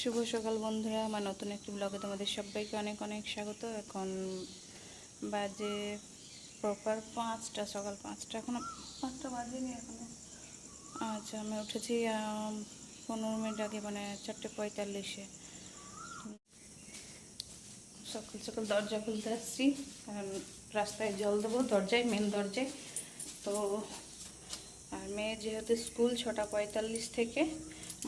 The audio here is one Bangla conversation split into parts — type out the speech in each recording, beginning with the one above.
শুভ সকাল বন্ধুরা, আমার নতুন একটি ব্লগে তোমাদের সবাইকে অনেক অনেক স্বাগত। এখন বাজে প্রপার 5টা, সকাল 5টা, এখনও 5টা বাজেনি এখনও। আচ্ছা, আমি উঠেছি 15 মিনিট আগে, মানে 4:45-এ। সকাল সকাল দরজা খুলতে আসছি, কারণ রাস্তায় জল দেবো, দরজায়, মেন দরজায়। তো আর মেয়ে যেহেতু স্কুল 6:45 থেকে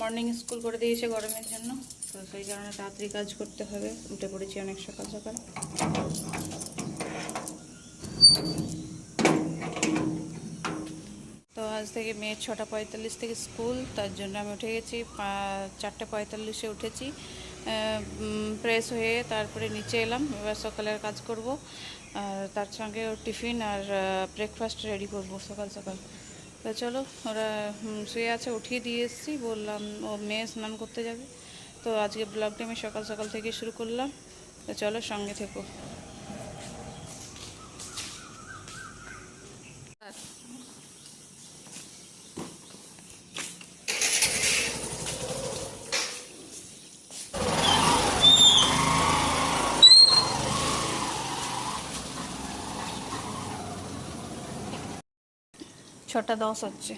মর্নিং স্কুল করে দিয়েছে গরমের জন্য, তো সেই কারণে তাড়াতাড়ি কাজ করতে হবে। উঠে পড়েছি অনেক সকাল সকাল। তো আজ থেকে মেয়ের 6:45 থেকে স্কুল, তার জন্য আমি উঠে গেছি 4:45-এ উঠেছি। ফ্রেশ হয়ে তারপরে নিচে এলাম, এবার সকালের কাজ করব, আর তার সঙ্গে টিফিন আর ব্রেকফাস্ট রেডি করব সকাল সকাল। তো চলো, ওরা শুয়ে আছে, উঠিয়ে দিয়ে এসেছি, বললাম ও মেয়ে স্নান করতে যাবে। তো আজকে ব্লগটা আমি সকাল সকাল থেকে শুরু করলাম, তো চলো সঙ্গে থেকো। 6:10 হচ্ছে,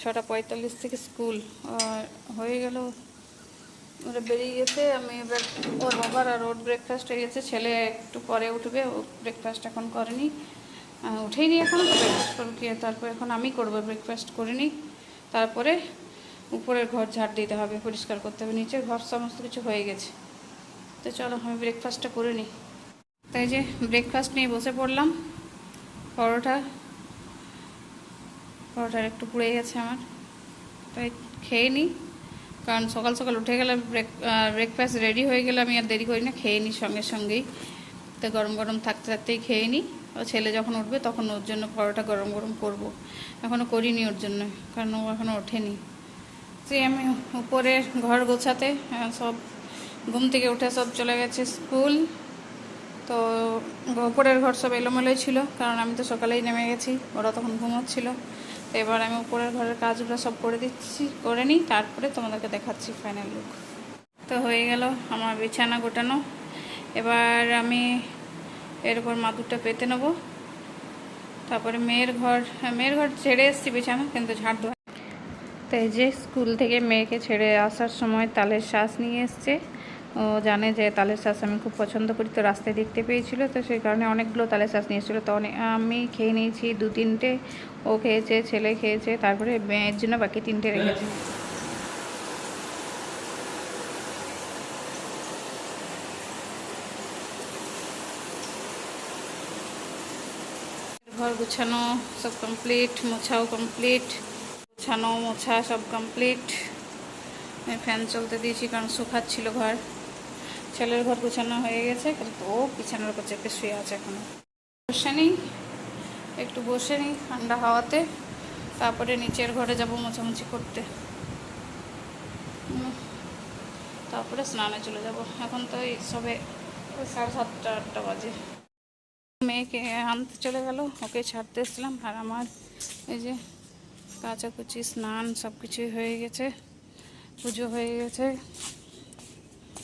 6:45 থেকে স্কুল হয়ে গেল। ওরা বেরিয়ে গেছে, আমি এবার ওর বাবার আর ওর ব্রেকফাস্ট হয়ে গেছে। ছেলে একটু পরে উঠবে, ও ব্রেকফাস্ট এখন করেনি, উঠেই নি এখন। ব্রেকফাস্ট করবে, তারপর এখন আমি করবো, ব্রেকফাস্ট করে নিই, তারপরে উপরের ঘর ঝাড় দিতে হবে, পরিষ্কার করতে হবে। নিচের ঘর সমস্ত কিছু হয়ে গেছে। তো চলো আমি ব্রেকফাস্টটা করে নিই। তাই যে ব্রেকফাস্ট নিয়ে বসে পড়লাম। পরোটার একটু পুড়ে গেছে আমার, তাই খেয়ে নিই, কারণ সকাল সকাল উঠে গেলে ব্রেকফাস্ট রেডি হয়ে গেলে আমি আর দেরি করি না, খেয়ে নিই সঙ্গে সঙ্গেই। তো গরম গরম থাকতে থাকতেই খেয়ে নিই। ও ছেলে যখন উঠবে তখন ওর জন্য পরোটা গরম গরম করবো। এখনও করিনি ওর জন্য, কারণ ও এখনও ওঠেনি। সেই আমি উপরে ঘর গোছাতে, সব ঘুম থেকে উঠে সব চলে গেছে স্কুল। তো উপরের ঘর সব এলোমেলোই ছিল, কারণ আমি তো সকালেই নেমে গেছি, ওরা তখন ঘুমোচ্ছিল। তো এবার আমি উপরের ঘরের কাজগুলো সব করে নিই, তারপরে তোমাদেরকে দেখাচ্ছি ফাইনাল লুক। তো হয়ে গেল আমার বিছানা গোটানো। এবার আমি এর উপর মাদুরটা পেতে নেবো, তারপরে মেয়ের ঘর ছেড়ে এসেছি বিছানা, কিন্তু ঝাড় দেওয়া। তো এই যে স্কুল থেকে মেয়েকে ছেড়ে আসার সময় তালের শ্বাস নিয়ে এসছে। ও জানে যে তালের শ্বাস আমি খুব পছন্দ করি, তো রাস্তায় দেখতে পেয়েছিল, তো সেই কারণে অনেকগুলো তালের শ্বাস নিয়ে এসেছিলো। তো আমি খেয়ে নিয়েছি 2-3টে, ও খেয়েছে, ছেলে খেয়েছে, তারপরে মেয়ের জন্য বাকি 3টে রেখেছি। ঘর গুছানো সব কমপ্লিট, মোছাও কমপ্লিট, গোছানো মোছা সব কমপ্লিট। ফ্যান চলতে দিয়েছি কারণ শুকাচ্ছিল ঘর। ছেলের ঘর গুছানো হয়ে গেছে, কিন্তু ও বিছানার উপর চেপে শুয়ে আছে এখনো। একটু বসে নিই ঠান্ডা হাওয়াতে, তারপরে নিচের ঘরে যাব মোছামুছি করতে, তারপরে স্নানে চলে যাব। এখন তো এই সবে 7:30-8টা বাজে। মেয়েকে আনতে চলে গেল, ওকে ছাড়তে এসেছিলাম। আর আমার এই যে কাচাকুচি, স্নান সব কিছুই হয়ে গেছে, পুজো হয়ে গেছে,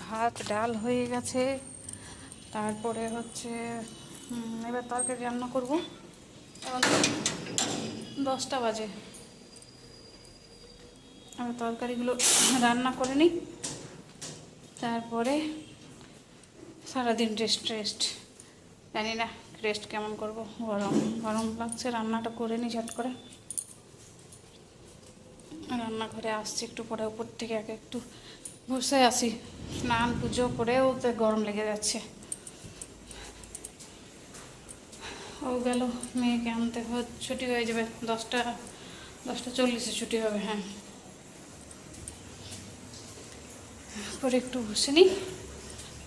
ভাত ডাল হয়ে গেছে, তারপরে হচ্ছে এবার তরকারি রান্না করব। এখন 10টা বাজে, আমি তরকারিগুলো রান্না করে নিই, তারপরে সারাদিন রেস্ট। জানি না রেস্ট কেমন করব, গরম গরম লাগছে। রান্নাটা করে নিই ঝট করে। রান্নাঘরে আসছি একটু পরে, উপর থেকে একটু বসে আসি, স্নান পুজো করেও তো গরম লেগে যাচ্ছে। ও গেল, মেয়েকে আনতে ছুটি হয়ে যাবে 10:40-এ ছুটি হবে। হ্যাঁ, পরে একটু বসে নিই,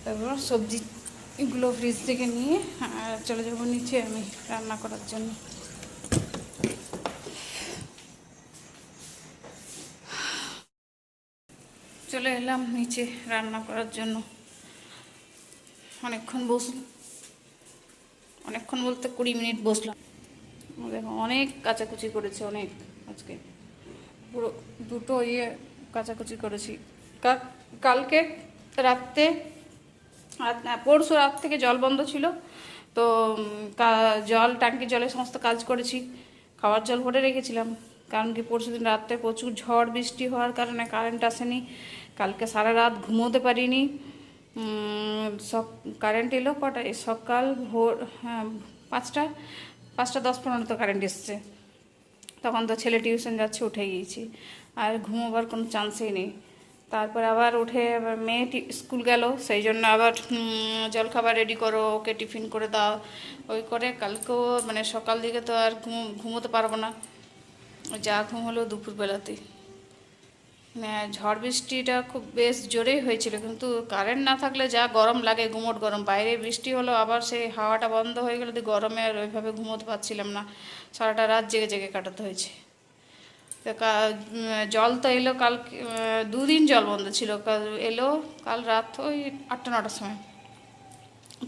তারপর সবজিগুলো ফ্রিজ থেকে নিয়ে চলে যাবো নিচে আমি রান্না করার জন্য। চলে এলাম নিচে রান্না করার জন্য। অনেকক্ষণ বলতে 20 মিনিট বসলাম। দেখো অনেক কাচাকুচি করেছে, অনেক। আজকে পুরো 2টো কাচাকুচি করেছি, কালকে রাত্রে পরশু রাত থেকে জল বন্ধ ছিল, তো জল ট্যাঙ্কির জলে সমস্ত কাজ করেছি, খাওয়ার জল ভরে রেখেছিলাম। কারণ কি পরশু দিন রাত্রে প্রচুর ঝড় বৃষ্টি হওয়ার কারণে কারেন্ট আসেনি, কালকে সারা রাত ঘুমোতে পারিনি। সব কারেন্ট এলো কটায়, সকাল ভোর, হ্যাঁ 5:10-5:15 তো কারেন্ট এসছে। তখন তো ছেলে টিউশন যাচ্ছে, উঠে গিয়েছি, আর ঘুমোবার কোনো চান্সই নেই। তারপর আবার উঠে আবার মেয়ে স্কুল গেল, সেই জন্য আবার জলখাবার রেডি করো, ওকে টিফিন করে দাও, ওই করে কালকেও মানে সকাল দিকে তো আর ঘুমোতে পারবো না, যা ঘুম হলো দুপুরবেলাতেই। মানে ঝড় বৃষ্টিটা খুব বেশ জোরেই হয়েছিল, কিন্তু কারেন্ট না থাকলে যা গরম লাগে, গুমোট গরম। বাইরে বৃষ্টি হলো, আবার সেই হাওয়াটা বন্ধ হয়ে গেলে গরমে আর ওইভাবে ঘুমোতে পারছিলাম না, সারাটা রাত জেগে জেগে কাটাতে হয়েছে। তো জল তো এলো কালকে, 2 দিন জল বন্ধ ছিল, এলো কাল রাত ওই 8টা-9টার সময়।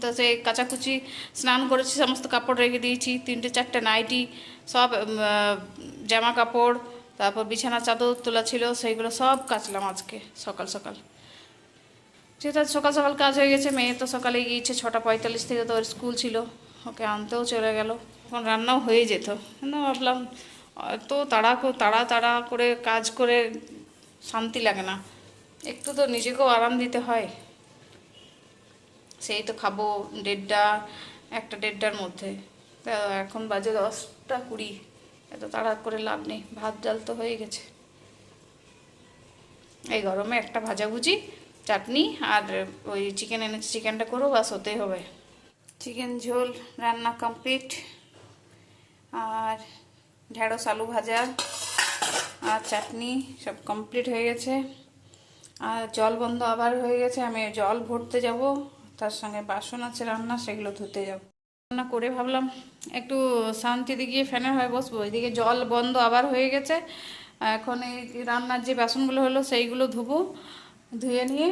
তো সেই কাচাকুচি স্নান করেছি, সমস্ত কাপড় রেখে দিয়েছি, 3-4টে নাইটি, সব জামা কাপড়, তারপর বিছানা চাদর তোলা ছিল, সেইগুলো সব কাচলাম আজকে সকাল সকাল। যেটা সকাল সকাল কাজ হয়ে গেছে। মেয়ে তো সকালে গিয়েছে 6:45 থেকে, তো ওর স্কুল ছিল, ওকে আনতেও চলে গেল, তখন রান্নাও হয়ে যেত। কিন্তু ভাবলাম তো তাড়া করে কাজ করে শান্তি লাগে না, একটু তো নিজেকেও আরাম দিতে হয়। সেই তো খাবো 1:30-1:30টার মধ্যে, তা এখন বাজে 10টা 20, এত তাড়া করে লাভ নেই, ভাত ডাল তো হয়ে গেছে। এই গরমে একটা ভাজাভুজি, চাটনি আর ওই চিকেন এনেছে, চিকেনটা করো, বাস হতেই হবে। চিকেন ঝোল রান্না কমপ্লিট, আর ঢেঁড়স আলু ভাজা আর চাটনি সব কমপ্লিট হয়ে গেছে। আর জল বন্ধ আবার হয়ে গেছে, আমি জল ভরতে যাব, তার সঙ্গে বাসন আছে রান্না, সেগুলো ধুতে যাব। রান্না করে ভাবলাম একটু শান্তিতে গিয়ে ফ্যানের হয়ে বসবো, এদিকে জল বন্ধ আবার হয়ে গেছে। এখন এই রান্নার যে বাসনগুলো হলো সেইগুলো ধুয়ে নিয়ে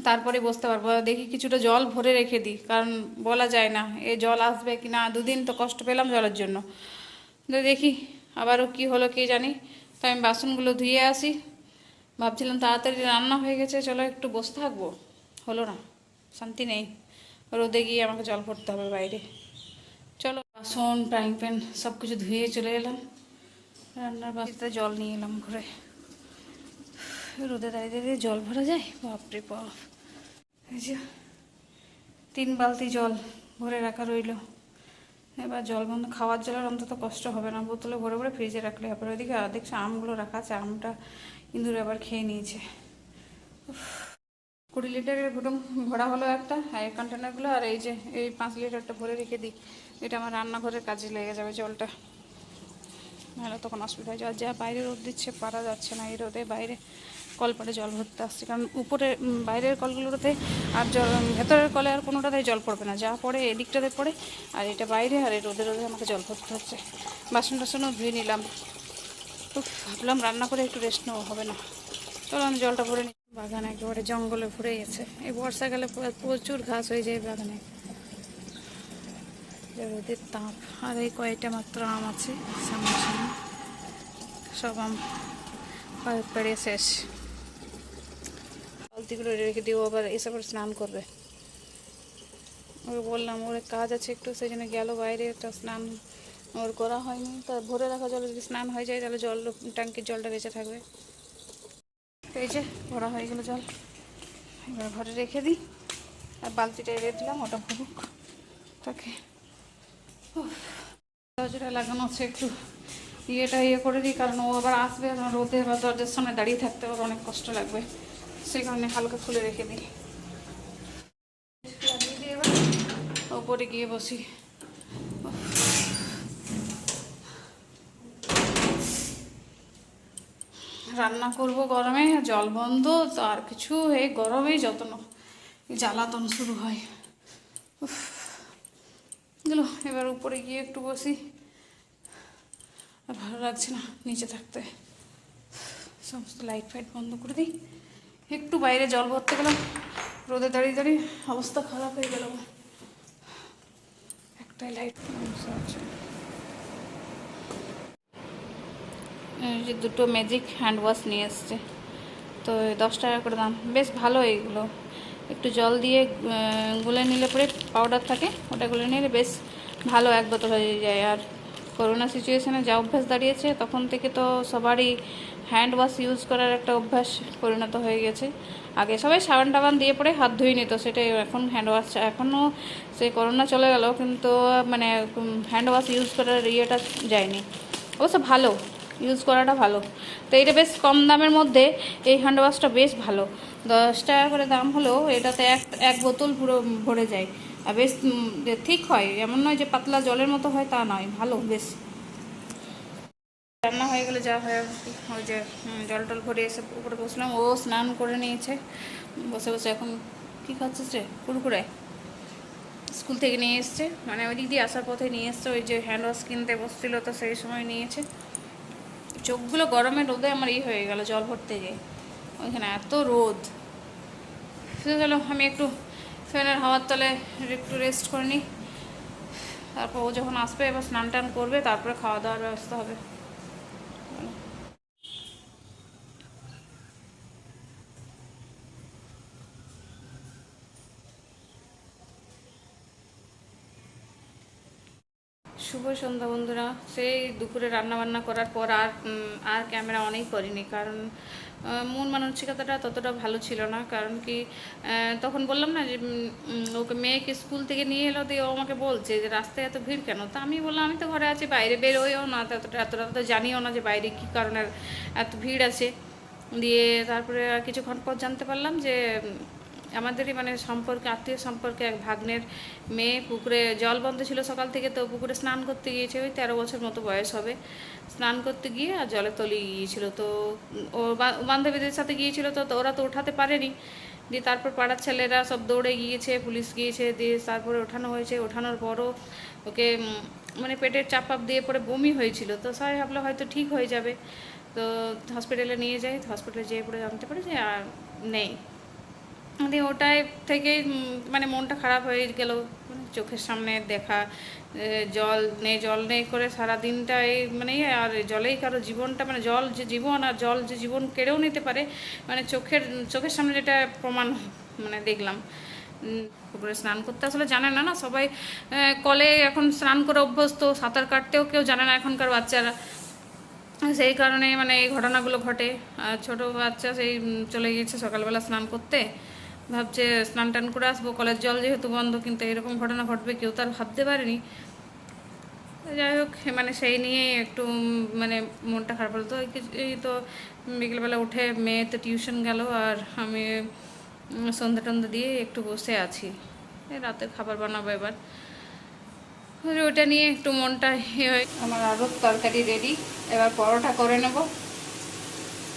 তারপরে বসতে পারবো। দেখি কিছুটা জল ভরে রেখে দিই, কারণ বলা যায় না এ জল আসবে কি না, 2 দিন তো কষ্ট পেলাম জলের জন্য। দেখি আবারও কি হলো কে জানি। তো আমি বাসনগুলো ধুয়ে আসি, ভাবছিলাম তাড়াতাড়ি রান্না হয়ে গেছে, চলো একটু বসে থাকবো, হলো না, শান্তি নেই। রোদে গিয়ে আমাকে জল ভরতে হবে বাইরে। চলো বাসন ফ্রাইং প্যান সব কিছু ধুয়ে চলে এলাম, রান্নার বাসিতে জল নিয়ে এলাম ঘরে। রোদে দাঁড়িয়ে দাঁড়িয়ে জল ভরা যায়, বাপরে বাপ। এই যে 3 বালতি জল ভরে রাখা রইল। এবার জল বন্ধ, খাওয়ার জলের অন্তত কষ্ট হবে না, বোতলে ভরে ভরে ফ্রিজে রাখলে হবে। ওইদিকে দেখছি আমগুলো রাখা আছে, আমটা ইঁদুর আবার খেয়ে নিয়েছে। 20 লিটারের ঘুটুম ভরা হলো একটা, এই কন্টেনারগুলো, আর এই যে এই 5 লিটারটা ভরে রেখে দিই, এটা আমার রান্নাঘরের কাজে লেগে যাবে জলটা, নাহলে তখন অসুবিধা হয়। যা বাইরে রোদ দিচ্ছে, পারা যাচ্ছে না এই রোদে বাইরে কলপাড়ে জল ভরতে আসছে, কারণ উপরে বাইরের কলগুলোতে আর জল, ভেতরের কলে আর কোনোটাতেই জল পড়বে না, যা পড়ে এদিকটাতে পড়ে, আর এটা বাইরে, আর এই রোদে আমাকে জল ভরতে হচ্ছে। বাসন টাসনও ধুয়ে নিলাম, ভাবলাম রান্না করে একটু রেস্ট নেওয়া হবে না, চলো আমি জলটা ভরে নিই। বাগানে একেবারে জঙ্গলে ভরে গেছে, এই বর্ষাকালে প্রচুর ঘাস হয়ে যায় বাগানে, রোদের তাপ। আর এই কয়েকটা মাত্র আম আছে সামনে সামনে, সব আম পেড়ে শেষ। বালতিগুলো রেখে দিও, আবার এসে আবার স্নান করবে। ওকে বললাম ওর কাজ আছে একটু, সেই জন্য গেল বাইরে, একটা স্নান ওর করা হয়নি। তা ভরে রাখা জলে যদি স্নান হয়ে যায় তাহলে জল, ট্যাঙ্কির জলটা বেঁচে থাকবে। এই যে ভরা হয়ে গেল জল, এবার ঘরে রেখে দিই, আর বালতিটা এড়ে দিলাম, ওটা ভরুক তাকে। দরজাটা লাগানো আছে, একটু ইয়ে করে দিই, কারণ ও আবার আসবে, রোদে বা দরজার সামনে দাঁড়িয়ে থাকতে ওর অনেক কষ্ট লাগবে, সেই কারণে হালকা খুলে রেখে দিই। লাগিয়ে দিয়ে এবার ওপরে গিয়ে বসি। রান্না করব গরমে, জল বন্ধ, তো আর কিছু এই গরমেই যত জ্বালাতন শুরু হয়। গেল, এবার উপরে গিয়ে একটু বসি, আর ভালো লাগছে না নিচে থাকতে, সমস্ত লাইট ফাইট বন্ধ করে দিই। একটু বাইরে জল ভরতে গেলাম, রোদে দাঁড়িয়ে দাঁড়িয়ে অবস্থা খারাপ হয়ে গেল, একটাই লাইট আছে। এই যে 2টো ম্যাজিক হ্যান্ড ওয়াশ নিয়ে এসছে, তো 10 টাকা করে দাম, বেশ ভালো এইগুলো। একটু জল দিয়ে গুলে নিলে পরে পাউডার থাকে, ওটা গুলে নিলে বেশ ভালো, এক বোতল হয়ে যায়। আর করোনা সিচুয়েশানে যা অভ্যাস দাঁড়িয়েছে, তখন থেকে তো সবারই হ্যান্ড ওয়াশ ইউজ করার একটা অভ্যাস পরিণত হয়ে গেছে। আগে সবাই সাবান টাবান দিয়ে পরে হাত ধুয়ে নিত, সেটাই এখন হ্যান্ড ওয়াশ, এখনও সে করোনা চলে গেল কিন্তু মানে হ্যান্ড ওয়াশ ইউজ করার ইয়েটা যায়নি। অবশ্য ভালো, ইউজ করাটা ভালো। তো এটা বেশ কম দামের মধ্যে এই হ্যান্ড ওয়াশটা বেশ ভালো। 10 টাকা করে দাম হলেও এটাতে এক বোতল পুরো ভরে যায়। আর বেশ ঠিক হয়, এমন নয় যে পাতলা জলের মতো হয়, তা নয়, ভালো বেশ। রান্না হয়ে গেলে যা হয়, ওই যে জল টল ভরে এসে উপরে বসলাম, ও স্নান করে নিয়েছে, বসে বসে এখন কী খাচ্ছে সে, কুরকুরে স্কুল থেকে নিয়ে এসছে, মানে ওই দিক দিয়ে আসার পথে নিয়ে এসছে, ওই যে হ্যান্ড ওয়াশ কিনতে বসছিল তো সেই সময় নিয়েছে। চোখগুলো গরমে রোদে আমার হয়ে গেল জল ভরতে গিয়ে, ওইখানে এত রোদ। গেল আমি একটু ফ্যানের হাওয়ার তলে একটু রেস্ট করে নিই, তারপর ও যখন আসবে এবার স্নান টান করবে, তারপরে খাওয়া দাওয়ার ব্যবস্থা হবে। শুভ সন্ধ্যা বন্ধুরা। সেই দুপুরে রান্নাবান্না করার পর আর ক্যামেরা অনেই করিনি, কারণ মন মানসিকতাটা ততটা ভালো ছিল না। কারণ কি তখন বললাম না যে ওকে মেয়েকে স্কুল থেকে নিয়ে এলো, দিয়ে ও আমাকে বলছে যে রাস্তায় এত ভিড় কেন। তা আমি বললাম আমি তো ঘরে আছি, বাইরে বেরোয়ও না, এতটা তো জানিও না যে বাইরে কী কারণে এত ভিড় আছে। দিয়ে তারপরে কিছুক্ষণ পর জানতে পারলাম যে আমাদেরই মানে সম্পর্কে, আত্মীয় সম্পর্কে এক ভাগ্নের মেয়ে পুকুরে জল বন্ধ ছিল সকাল থেকে, তো পুকুরে স্নান করতে গিয়েছে, ওই 13 বছর মতো বয়স হবে। স্নান করতে গিয়ে আর জলে তলিয়ে গিয়েছিল। তো ও বান্ধবীদের সাথে গিয়েছিল, তো ওরা তো ওঠাতে পারেনি। দিয়ে তারপর পাড়ার ছেলেরা সব দৌড়ে গিয়েছে, পুলিশ গিয়েছে, দিয়ে তারপরে ওঠানো হয়েছে। ওঠানোর পরও ওকে মানে পেটের চাপ দিয়ে পরে বমি হয়েছিল। তো সবাই ভাবলো হয়তো ঠিক হয়ে যাবে, তো হসপিটালে নিয়ে যায়। হসপিটালে যেয়ে পরে জানতে পারে যে আর নেই। দিয়ে ওটাই থেকে মানে মনটা খারাপ হয়ে গেল। মানে চোখের সামনে দেখা জল নেই করে সারা দিনটা এই মানে আর জলেই কারো জীবনটা, মানে জল যে জীবন আর জল যে জীবন কেড়েও নিতে পারে, মানে চোখের সামনে যেটা প্রমাণ মানে দেখলাম। পুকুরে স্নান করতে আসলে জানে না সবাই, কলে এখন স্নান করে অভ্যস্ত, সাঁতার কাটতেও কেউ জানে না এখনকার বাচ্চারা। সেই কারণে মানে এই ঘটনাগুলো ঘটে। আর ছোটো বাচ্চা সেই চলে গিয়েছে সকালবেলা স্নান করতে, ভাবছে স্নান টান করে আসবো, কলের জল যেহেতু বন্ধ, কিন্তু এরকম ঘটনা ঘটবে কেউ তার ভাবতে পারেনি। যাই হোক, মানে সেই নিয়ে একটু মানে মনটা খারাপ হলো। তো এই তো বিকেলবেলা উঠে মেয়ে তো টিউশন গেল, আর আমি সন্ধ্যা টন্ধা দিয়ে একটু বসে আছি, রাতে খাবার বানাবো এবার। ওটা নিয়ে একটু মনটা হয়। আমার আরও তরকারি রেডি, এবার পরোটা করে নেব,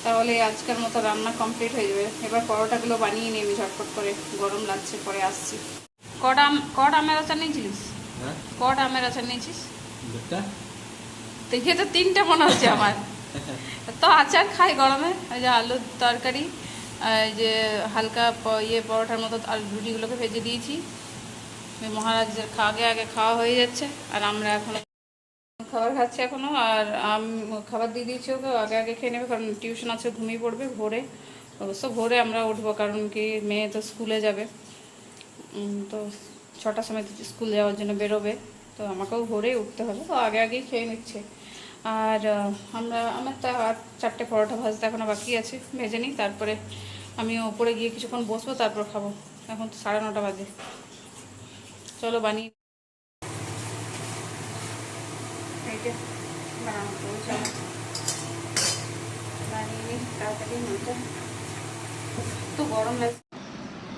তাহলে আজকের মতো রান্না কমপ্লিট হয়ে যাবে। এবার পরোটাগুলো বানিয়ে নিই আমি ঝটপট করে, গরম লাগছে, পরে আসছি। কট আমের আচার নিয়েছিলিস? কট আমের আচার নিয়েছিস? দেখে তো 3টে মনে হচ্ছে আমার। তো আচার খাই গরমে, ওই যে আলুর তরকারি, যে হালকা পরোটার মতো আর রুটিগুলোকে ভেজে দিয়েছি। মহারাজের আগে খাওয়া হয়ে যাচ্ছে, আর আমরা এখন খাবার খাচ্ছি এখনও। আর খাবার দিয়ে দিয়েছি ওকে, আগে খেয়ে নেবে, কারণ টিউশন আছে, ঘুমিয়ে পড়বে ভোরে। অবশ্য ভোরে আমরা উঠবো, কারণ কি মেয়ে তো স্কুলে যাবে, তো 6টার সময় স্কুল যাওয়ার জন্য বেরোবে, তো আমাকেও ভোরেই উঠতে হবে, তো আগেই খেয়ে নিচ্ছে। আর আমার তো আর 4টে পরোটা ভাজতে এখনও বাকি আছে, ভেজে নিই, তারপরে আমি ওপরে গিয়ে কিছুক্ষণ বসবো, তারপর খাবো। এখন তো 9:30 বাজে, চলো বানিয়ে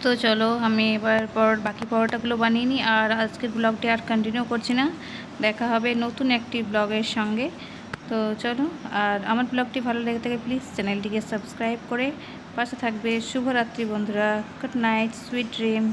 তো চলো আমি এবার বাকি পরোটাগুলো বানিয়ে নিই, আর আজকের ব্লগটি আর কন্টিনিউ করছি না, দেখা হবে নতুন একটি ব্লগের সঙ্গে। তো চলো, আর আমার ব্লগটি ভালো লেগে থাকে প্লিজ চ্যানেলটিকে সাবস্ক্রাইব করে পাশে থাকবে। শুভরাত্রি বন্ধুরা, গুড নাইট, সুইট ড্রিম।